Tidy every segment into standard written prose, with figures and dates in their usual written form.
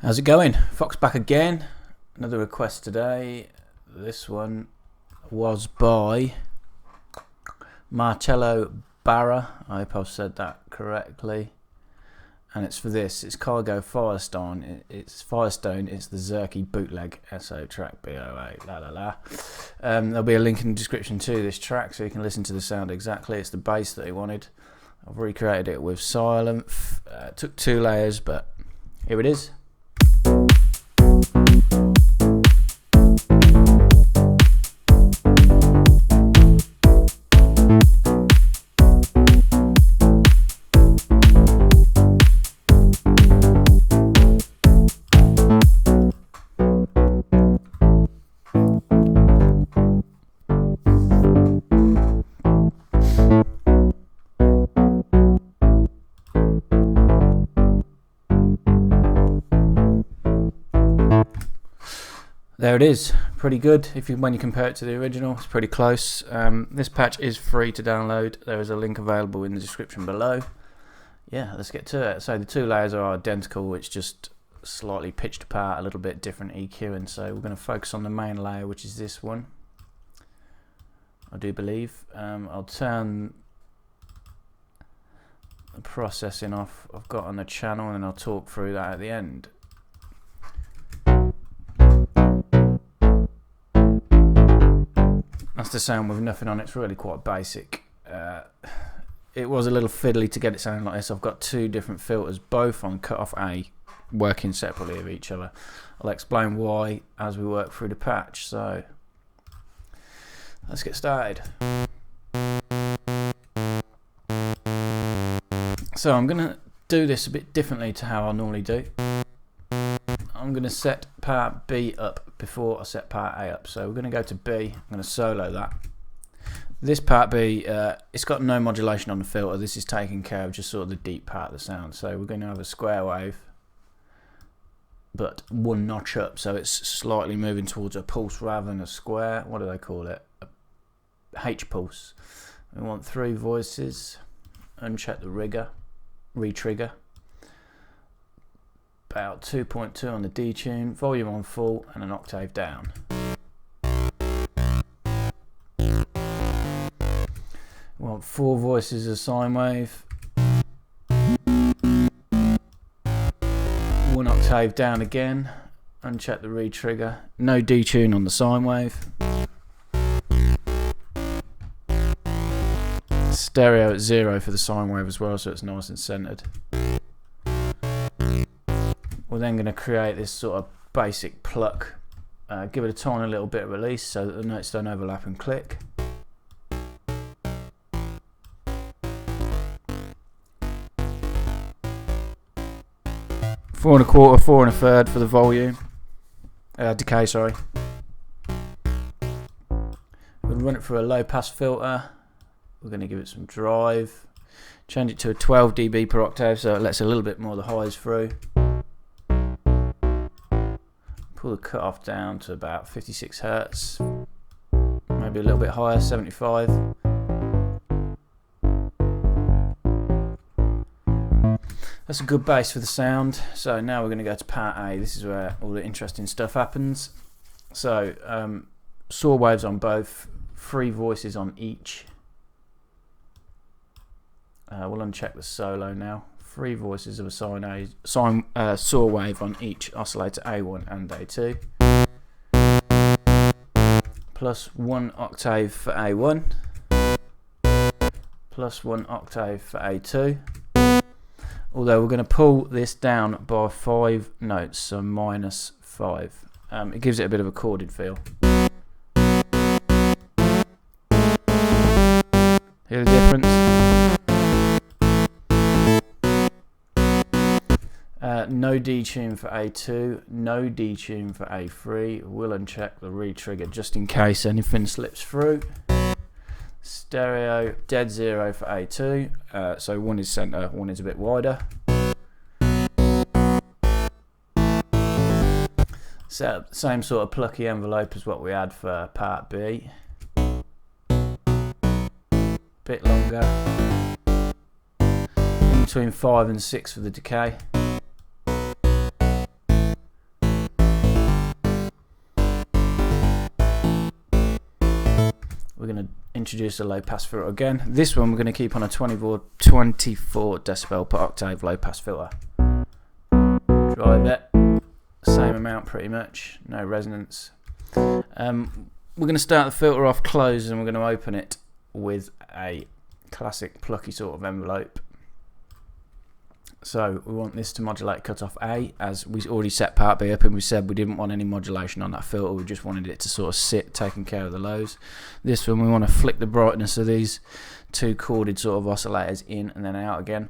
How's it going? Fox back again. Another request today. This one was by Marcello Barra. I hope I've said that correctly. And it's for this. It's Kygo Firestone. It's Firestone. It's the Zerky Bootleg SO track. BOA. La la la. There'll be a link in the description to this track so you can listen to the sound exactly. It's the bass that he wanted. I've recreated it with Sylenth1. Took 2 layers, but here it is. There it is, pretty good. When you compare it to the original, it's pretty close. This patch is free to download. There is a link available in the description below. Yeah, let's get to it. So the 2 layers are identical, it's just slightly pitched apart, a little bit different EQing. So we're going to focus on the main layer, which is this one, I do believe. I'll turn the processing off I've got on the channel, and then I'll talk through that at the end. That's the sound with nothing on. It's really quite basic. It was a little fiddly to get it sounding like this. I've got 2 different filters, both on cutoff A, working separately of each other. I'll explain why as we work through the patch. So let's get started. So I'm going to do this a bit differently to how I normally do. I'm going to set part B up before I set part A up. So we're going to go to B. I'm going to solo that. This part B, it's got no modulation on the filter. This is taking care of just sort of the deep part of the sound. So we're going to have a square wave, but 1 notch up. So it's slightly moving towards a pulse rather than a square. What do they call it? A H pulse. We want 3 voices. Uncheck the retrigger. About 2.2 on the D tune, volume on full, and an octave down. We want 4 voices of sine wave, 1 octave down again. Uncheck the retrigger. No D tune on the sine wave. Stereo at 0 for the sine wave as well, so it's nice and centered. We're then going to create this sort of basic pluck, give it a tiny little bit of release so that the notes don't overlap and click. Four and a quarter, 4 and a third for the volume, decay, sorry. We'll run it through a low pass filter. We're going to give it some drive, change it to a 12 dB per octave so it lets a little bit more of the highs through. Pull the cutoff down to about 56 Hertz, maybe a little bit higher, 75. That's a good base for the sound. So now we're going to go to part A. This is where all the interesting stuff happens. So saw waves on both, 3 voices on each. We'll uncheck the solo now. 3 voices of a saw wave on each oscillator A1 and A2, plus 1 octave for A1, plus 1 octave for A2. Although we're going to pull this down by 5 notes, so -5. It gives it a bit of a chorded feel. Hear the difference? No D tune for A2, no D tune for A3. We'll uncheck the retrigger just in case anything slips through. Stereo, dead 0 for A2, so 1 is center, 1 is a bit wider. Set up the same sort of plucky envelope as what we had for part B. Bit longer. In between 5 and 6 for the decay. we're going to introduce a low pass filter again. This one we're going to keep on a 24 decibel per octave low pass filter. Drive it, same amount pretty much, no resonance. We're going to start the filter off closed and we're going to open it with a classic plucky sort of envelope. So we want this to modulate cutoff A, as we already set part B up and we said we didn't want any modulation on that filter, we just wanted it to sort of sit taking care of the lows. This one we want to flick the brightness of these two chorded sort of oscillators in and then out again.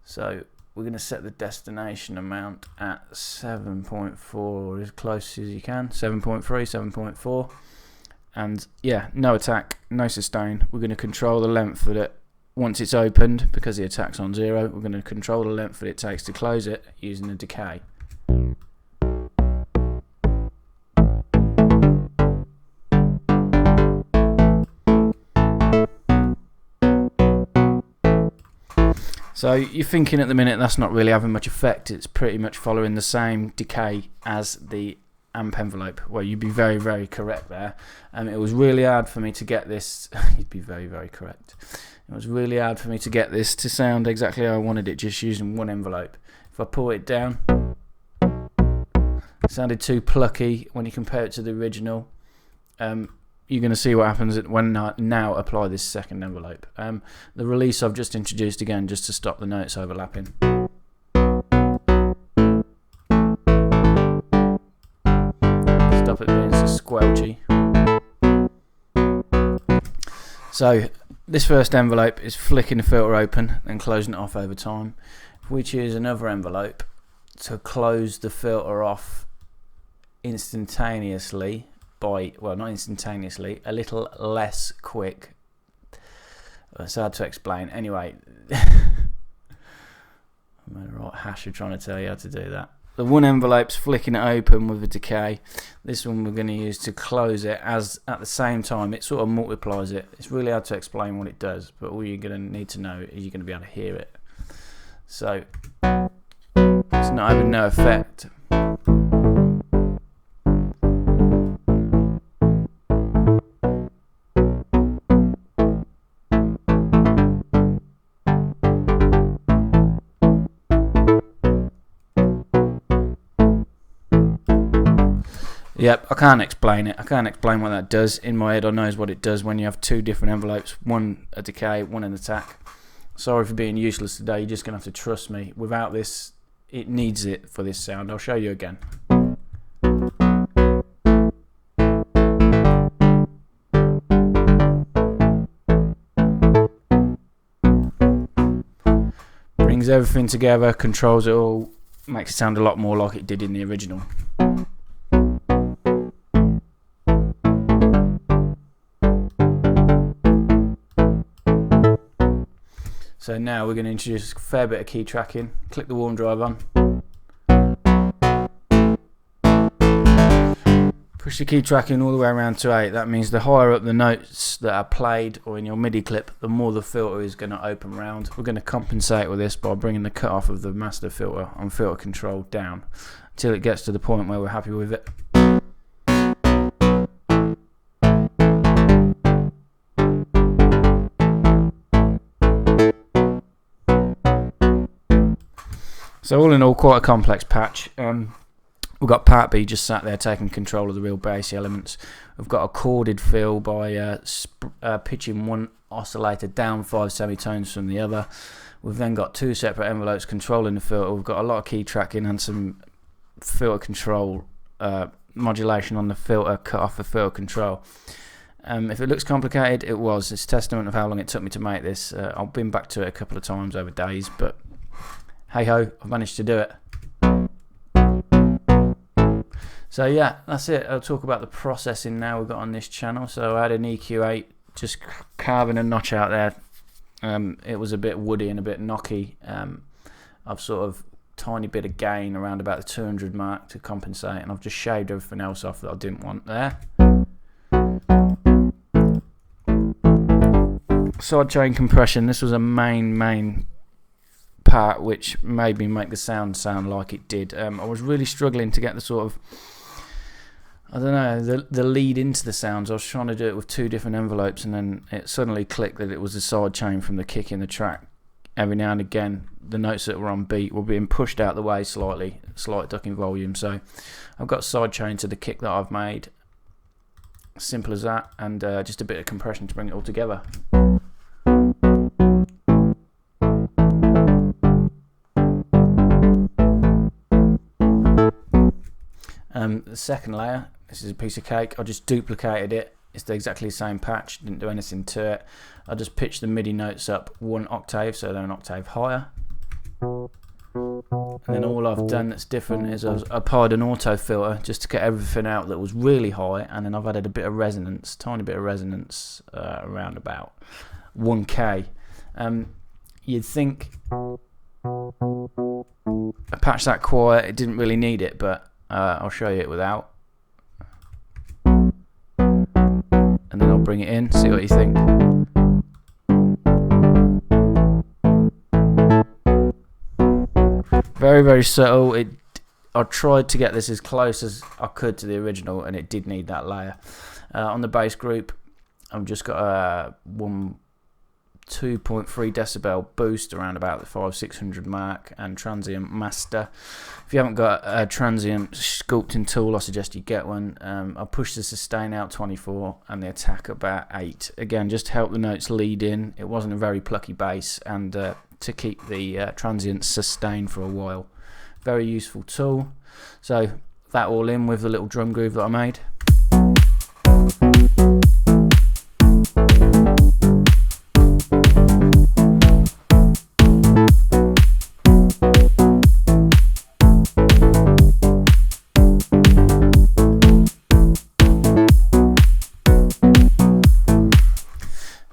So we're going to set the destination amount at 7.4 or as close as you can, 7.3, 7.4. And yeah, no attack, no sustain. We're going to control the length that it, once it's opened, because the attack's on 0, we're going to control the length that it takes to close it using a decay. So you're thinking at the minute that's not really having much effect, it's pretty much following the same decay as the amp envelope. Well, you'd be very, very correct there. It was really hard for me to get this, you'd be very, very correct. It was really hard for me to get this to sound exactly how I wanted it, just using one envelope. If I pull it down, it sounded too plucky when you compare it to the original. You're going to see what happens when I now apply this second envelope. The release I've just introduced again, just to stop the notes overlapping. Stop it being so squelchy. So this first envelope is flicking the filter open and closing it off over time. If we choose another envelope to close the filter off instantaneously, by, well, not instantaneously, a little less quick. It's hard to explain. Anyway, I'm in the right hash of trying to tell you how to do that. The one envelope's flicking it open with a decay. This one we're going to use to close it, as at the same time it sort of multiplies it. It's really hard to explain what it does, but all you're going to need to know is you're going to be able to hear it. So it's not having no effect. Yep, I can't explain it. I can't explain what that does. In my head, I know what it does when you have two different envelopes, one a decay, one an attack. Sorry for being useless today. You're just going to have to trust me. Without this, it needs it for this sound. I'll show you again. Brings everything together, controls it all, makes it sound a lot more like it did in the original. So now we're going to introduce a fair bit of key tracking. Click the warm drive on. Push the key tracking all the way around to 8. That means the higher up the notes that are played or in your MIDI clip, the more the filter is going to open round. We're going to compensate with this by bringing the cutoff of the master filter on filter control down until it gets to the point where we're happy with it. So all in all, quite a complex patch. We've got part B just sat there taking control of the real bassy elements. We've got a chorded fill by pitching one oscillator down 5 semitones from the other. We've then got two separate envelopes controlling the filter. We've got a lot of key tracking and some filter control modulation on the filter, cut off the filter control. If it looks complicated, it was. It's testament of how long it took me to make this. I've been back to it a couple of times over days, but hey ho, I've managed to do it. So yeah, that's it. I'll talk about the processing now we've got on this channel. So I had an EQ8, just carving a notch out there. It was a bit woody and a bit knocky. I've sort of tiny bit of gain around about the 200 mark to compensate, and I've just shaved everything else off that I didn't want there. Sidechain compression. This was a main part which made me make the sound like it did. I was really struggling to get the sort of, I don't know, the lead into the sounds. I was trying to do it with 2 different envelopes, and then it suddenly clicked that it was the sidechain from the kick in the track. Every now and again, the notes that were on beat were being pushed out the way slightly, slight duck in volume. So I've got sidechain to the kick that I've made. Simple as that, and just a bit of compression to bring it all together. The second layer, this is a piece of cake. I just duplicated it. It's exactly the same patch, didn't do anything to it. I just pitched the MIDI notes up 1 octave, so they're an octave higher. And then all I've done that's different is I've applied an auto filter just to get everything out that was really high, and then I've added a bit of resonance, tiny bit of resonance, around about 1k. You'd think a patch that quiet, it didn't really need it, but I'll show you it without. And then I'll bring it in, see what you think. Very, very subtle. I tried to get this as close as I could to the original, and it did need that layer. On the bass group, I've just got a 2.3 decibel boost around about the 500-600 mark, and transient master. If you haven't got a transient sculpting tool, I suggest you get one. I'll push the sustain out 24 and the attack about 8. Again, just to help the notes lead in. It wasn't a very plucky bass, and to keep the transient sustain for a while. Very useful tool. So that all in with the little drum groove that I made.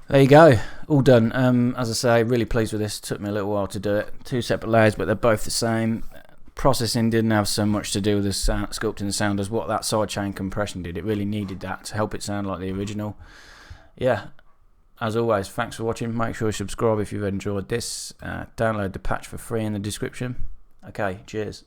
There you go, all done. As I say, really pleased with this. Took me a little while to do it. 2 separate layers, but they're both the same. Processing didn't have so much to do with the sound, sculpting the sound as what that sidechain compression did. It really needed that to help it sound like the original. Yeah, as always, thanks for watching. Make sure you subscribe if you've enjoyed this. Download the patch for free in the description. Okay, cheers.